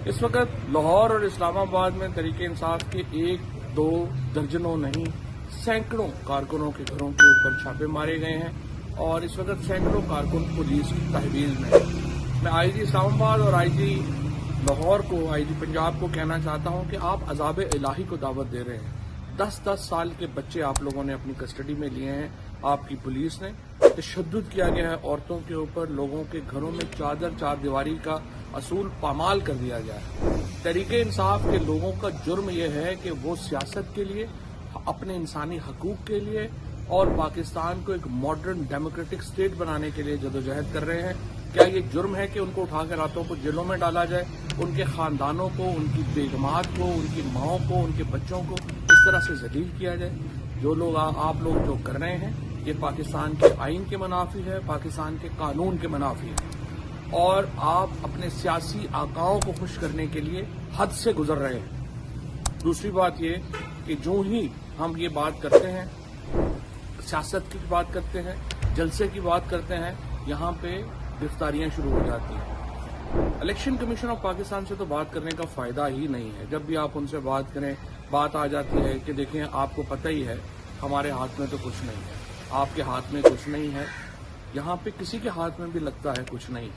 इस वक्त लाहौर और इस्लामाबाद में तहरीक इंसाफ के 1-2 दर्जनों नहीं सैकड़ों कारकुनों के घरों के ऊपर छापे मारे गए हैं और इस वक्त सैकड़ों कारकुन पुलिस की तहवीज़ में हैं। मैं आईजी इस्लामाबाद और आईजी लाहौर को, आईजी पंजाब को कहना चाहता हूं कि आप अज़ाब इलाही को दावत दे रहे हैं। 10-10 साल के बच्चे आप लोगों ने अपनी कस्टडी में लिए हैं। आपकी पुलिस ने तशद्दुद किया गया है औरतों के ऊपर, लोगों के घरों में चार दीवारी का असूल पामाल कर दिया गया है। तहरीक इंसाफ के लोगों का जुर्म यह है कि वो सियासत के लिए, अपने इंसानी हकूक के लिए और पाकिस्तान को एक मॉडर्न डेमोक्रेटिक स्टेट बनाने के लिए जदोजहद कर रहे हैं। क्या ये जुर्म है कि उनको उठाकर रातों को जेलों में डाला जाए, उनके खानदानों को, उनकी बेगमात को, उनकी माओं को, उनके बच्चों को इस तरह से जलील किया जाए? जो लोग आप लोग जो कर रहे हैं ये पाकिस्तान के आइन के मुनाफी है, पाकिस्तान के कानून के मुनाफी है और आप अपने सियासी आकाओं को खुश करने के लिए हद से गुजर रहे हैं। दूसरी बात ये कि जो ही हम ये बात करते हैं, सियासत की बात करते हैं, जलसे की बात करते हैं, यहाँ पे गिरफ्तारियां शुरू हो जाती हैं। इलेक्शन कमीशन ऑफ पाकिस्तान से तो बात करने का फायदा ही नहीं है। जब भी आप उनसे बात करें, बात आ जाती है कि देखें आपको पता ही है हमारे हाथ में तो कुछ नहीं है, आपके हाथ में कुछ नहीं है, यहाँ पे किसी के हाथ में भी लगता है कुछ नहीं।